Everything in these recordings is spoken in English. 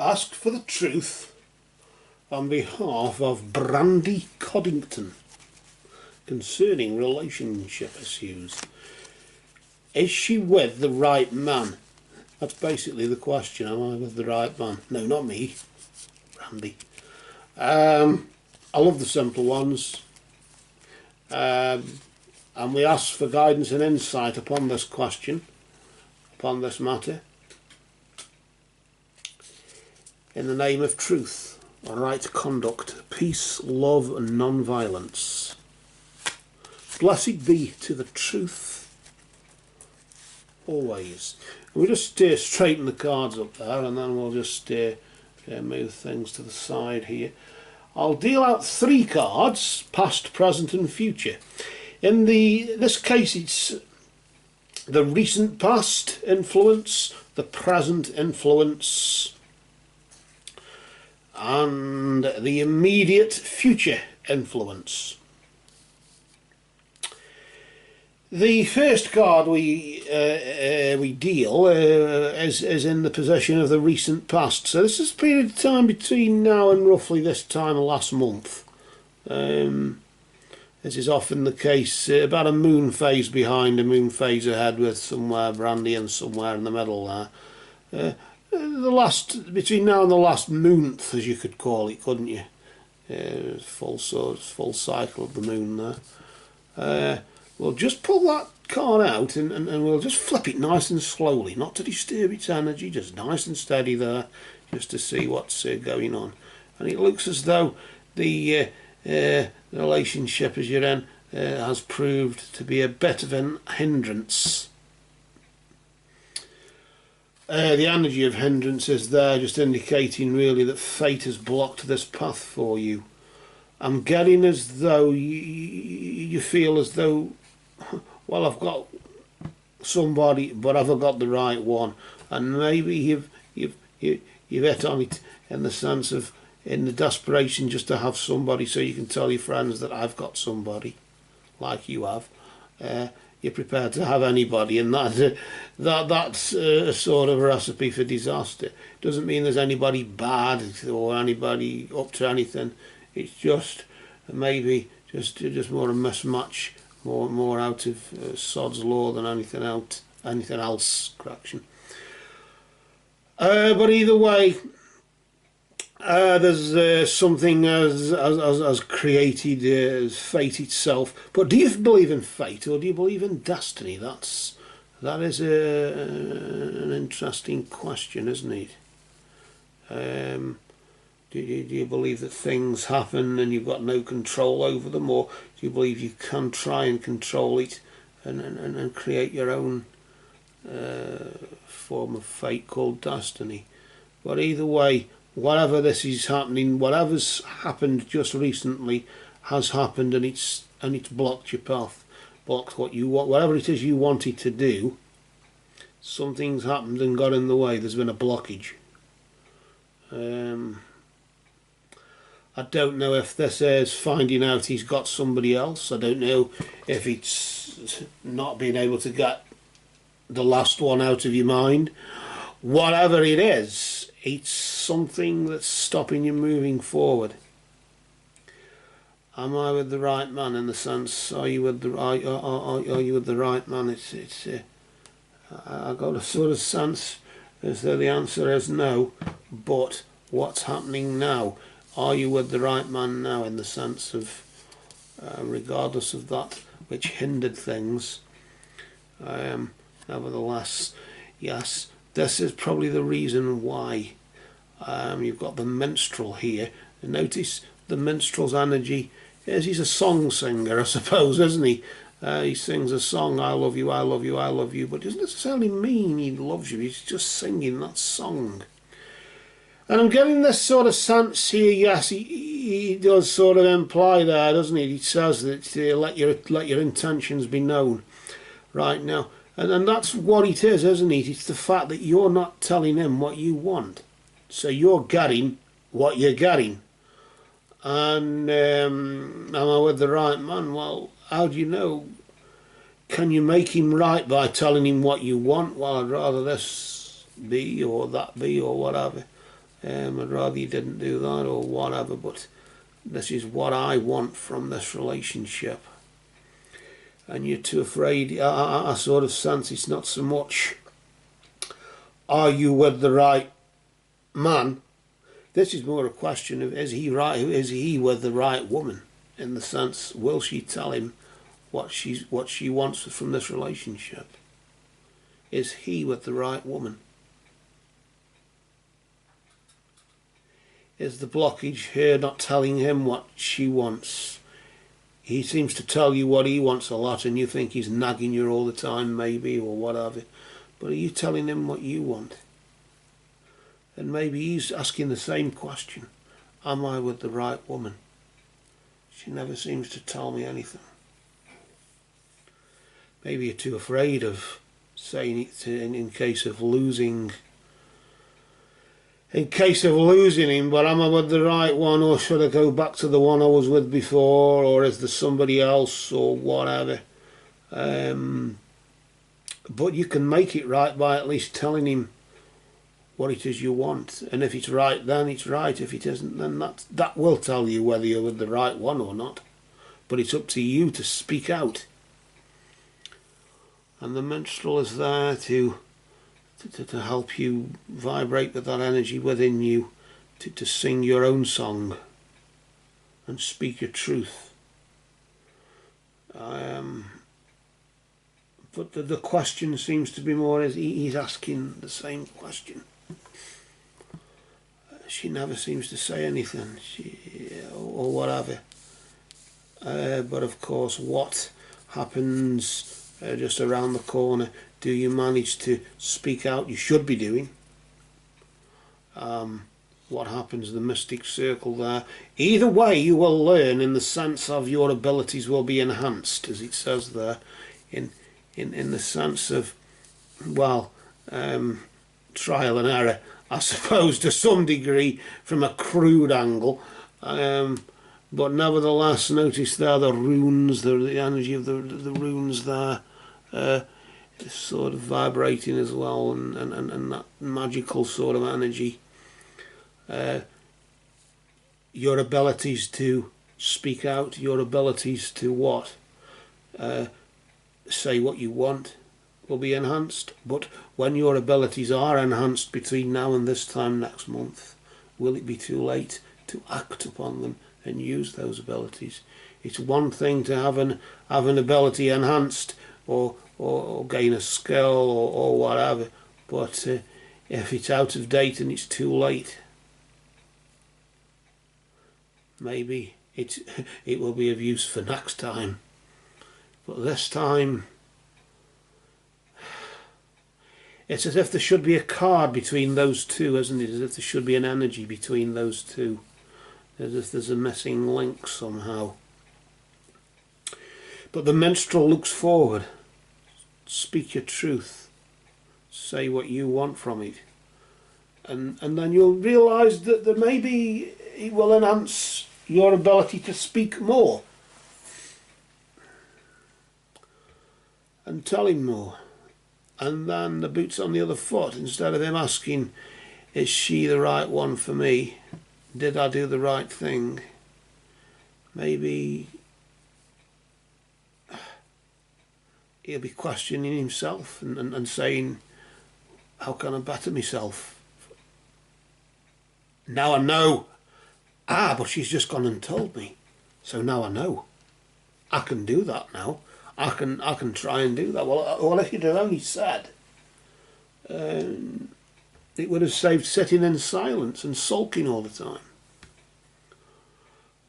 Ask for the truth on behalf of Brandy Coddington concerning relationship issues. Is she with the right man? That's basically the question. Am I with the right man? No, not me, Brandy. I love the simple ones. And we ask for guidance and insight upon this question, upon this matter, in the name of truth, right conduct, peace, love and non-violence. Blessed be to the truth always. We'll just straighten the cards up there, and then we'll just move things to the side here. I'll deal out 3 cards, past, present and future. In this case it's the recent past influence, the present influence and the immediate future influence. The first card we deal is in the position of the recent past. So this is a period of time between now and roughly this time last month. This is often the case, about a moon phase behind, a moon phase ahead, with somewhere Brandy and somewhere in the middle there. Between now and the last month, as you could call it, couldn't you? Full cycle of the moon there. We'll just pull that card out and we'll just flip it nice and slowly, not to disturb its energy, just nice and steady there, just to see what's going on. And it looks as though the relationship as you're in has proved to be a bit of an hindrance. The energy of hindrance is there, just indicating really that fate has blocked this path for you. I'm getting as though you feel as though, well, I've got somebody, but have I got the right one? And maybe you've hit on it in the sense of, in the desperation just to have somebody, so you can tell your friends that I've got somebody, like you have. You're prepared to have anybody, and that's a sort of recipe for disaster. Doesn't mean there's anybody bad or anybody up to anything. It's just maybe just more a mismatch, more out of sod's law than anything else. Correction. But either way, there's something as created fate itself. But do you believe in fate, or do you believe in destiny? That is an interesting question, isn't it? Do you believe that things happen and you've got no control over them, or do you believe you can try and control it and create your own form of fate called destiny? But either way, whatever this is happening, whatever's happened just recently has happened, and it's blocked your path, blocked what you want, whatever it is you wanted to do. Something's happened and got in the way. There's been a blockage. I don't know if this is finding out he's got somebody else. I don't know if it's not being able to get the last one out of your mind. Whatever it is, it's something that's stopping you moving forward. Am I with the right man, in the sense, are you with the right man? I got a sort of sense as though the answer is no, but what's happening now? Are you with the right man now, in the sense of, regardless of that which hindered things, nevertheless, yes, this is probably the reason why. You've got the minstrel here, and notice the minstrel's energy is, he's a song singer, I suppose, isn't he? He sings a song, I love you, I love you, I love you, but it doesn't necessarily mean he loves you, he's just singing that song. And I'm getting this sort of sense here, yes, he does sort of imply there, doesn't he? He says that let your intentions be known right now. And that's what it is, isn't it? It's the fact that you're not telling him what you want. So you're getting what you're getting. And am I with the right man? Well, how do you know? Can you make him right by telling him what you want? Well, I'd rather this be or that be or whatever. I'd rather you didn't do that or whatever, but this is what I want from this relationship. And you're too afraid. I sort of sense it's not so much, are you with the right man? This is more a question of, is he with the right woman? In the sense, will she tell him what she wants from this relationship? Is he with the right woman? Is the blockage her not telling him what she wants? He seems to tell you what he wants a lot, and you think he's nagging you all the time, maybe, or whatever. But are you telling him what you want? And maybe he's asking the same question. Am I with the right woman? She never seems to tell me anything. Maybe you're too afraid of saying it in case of losing. In case of losing him, but am I with the right one, or should I go back to the one I was with before, or is there somebody else, or whatever? But you can make it right by at least telling him what it is you want, and if it's right, then it's right. If it isn't, then that will tell you whether you're with the right one or not. But it's up to you to speak out, and the minstrel is there to help you vibrate with that energy within you, to sing your own song and speak your truth. But the question seems to be more as he's asking the same question. She never seems to say anything, or whatever. But of course, what happens just around the corner? Do you manage to speak out? You should be doing. What happens? The mystic circle there. Either way, you will learn in the sense of your abilities will be enhanced, as it says there, in the sense of, well, trial and error, I suppose, to some degree, from a crude angle. But nevertheless, notice there the runes, the energy of the runes there. It's sort of vibrating as well, and that magical sort of energy. Your abilities to speak out, your abilities to what? Say what you want will be enhanced. But when your abilities are enhanced between now and this time next month, will it be too late to act upon them and use those abilities? It's one thing to have an ability enhanced, or gain a skill, or whatever, but if it's out of date and it's too late, maybe it will be of use for next time. But this time, it's as if there should be a card between those two, isn't it? As if there should be an energy between those two, as if there's a missing link somehow. But the minstrel looks forward. Speak your truth, say what you want from it, and then you'll realise that maybe it will enhance your ability to speak more and tell him more. And then the boot's on the other foot. Instead of him asking, is she the right one for me, did I do the right thing, maybe he'll be questioning himself and saying, how can I better myself? Now I know. But she's just gone and told me. So now I know. I can do that now. I can try and do that. Well, if you'd have only said, it would have saved sitting in silence and sulking all the time.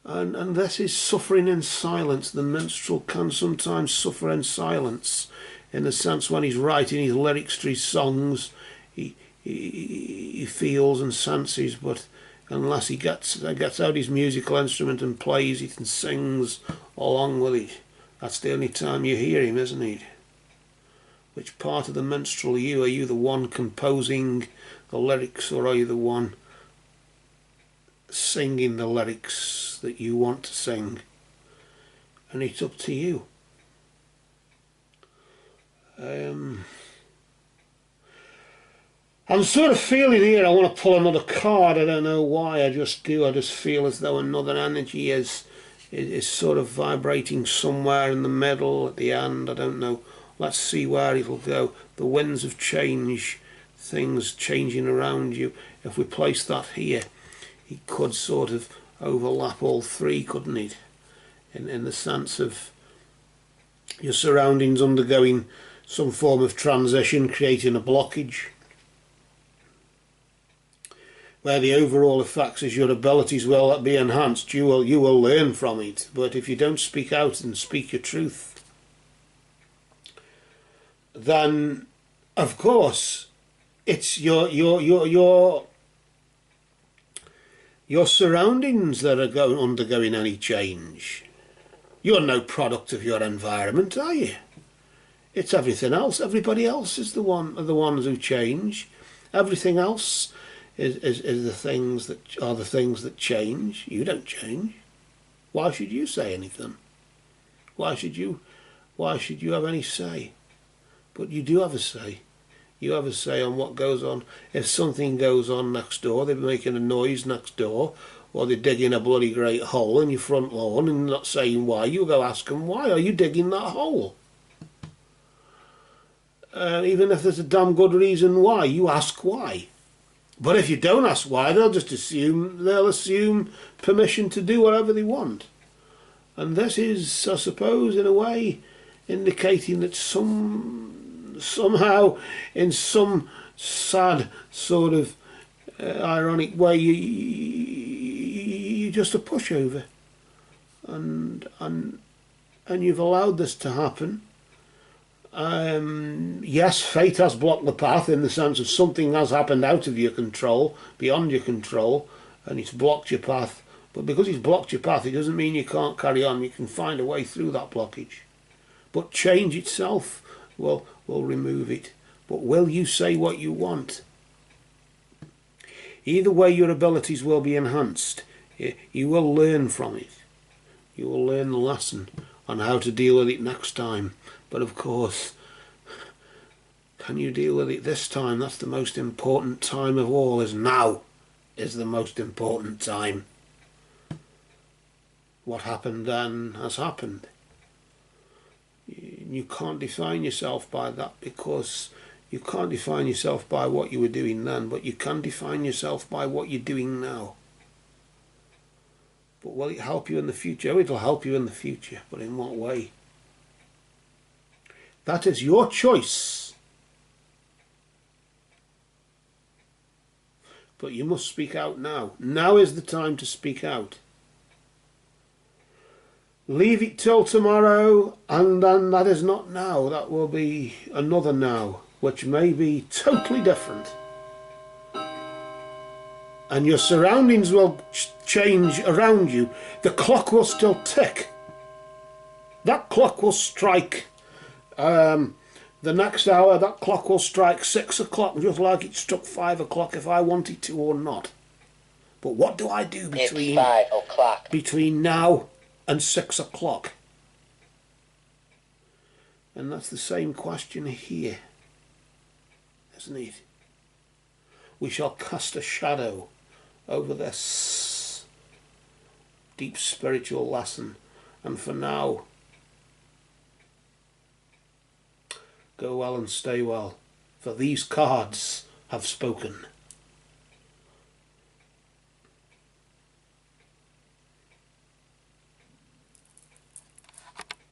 And this is suffering in silence. The minstrel can sometimes suffer in silence, in the sense when he's writing his lyrics to his songs, he feels and senses, but unless he gets out his musical instrument and plays it and sings along with it, that's the only time you hear him, isn't it? Which part of the minstrel are you? Are you the one composing the lyrics, or are you the one singing the lyrics that you want to sing? And it's up to you. I'm sort of feeling here I want to pull another card. I don't know why, I just do. I just feel as though another energy is sort of vibrating somewhere in the middle, at the end. I don't know. Let's see where it'll go. The winds of change, things changing around you. If we place that here, it could sort of overlap all three, couldn't it? In the sense of your surroundings undergoing some form of transition, creating a blockage, where the overall effects is your abilities will be enhanced. You will learn from it. But if you don't speak out and speak your truth, then of course it's your surroundings that are undergoing any change. You're no product of your environment, are you? It's everything else. Everybody else is the ones who change. Everything else is the things that change. You don't change. Why should you say anything? Why should you have any say? But you do have a say. You have a say on what goes on. If something goes on next door, they're making a noise next door, or they're digging a bloody great hole in your front lawn and not saying why, you go ask them, why are you digging that hole? Even if there's a damn good reason why, you ask why. But if you don't ask why, they'll assume permission to do whatever they want. And this is, I suppose, in a way, indicating that somehow, in some sad sort of ironic way, you're just a pushover, and you've allowed this to happen. Yes, fate has blocked the path in the sense of something has happened out of your control, beyond your control, and it's blocked your path. But because it's blocked your path, it doesn't mean you can't carry on. You can find a way through that blockage. But change itself will remove it. But will you say what you want? Either way, your abilities will be enhanced. You will learn from it. You will learn the lesson on how to deal with it next time. But of course, can you deal with it this time? That's the most important time of all. Is now is the most important time. What happened then has happened. You can't define yourself by that, because you can't define yourself by what you were doing then, but you can define yourself by what you're doing now. But will it help you in the future? Oh, it'll help you in the future, but in what way? That is your choice. But you must speak out now. Now is the time to speak out. Leave it till tomorrow, and then that is not now. That will be another now, which may be totally different. And your surroundings will change around you. The clock will still tick. That clock will strike. The next hour, that clock will strike 6 o'clock, just like it struck 5 o'clock if I want it to or not. But what do I do between 5 o'clock between now and 6 o'clock? And that's the same question here, isn't it? We shall cast a shadow over this deep spiritual lesson, and for now, go well and stay well, for these cards have spoken.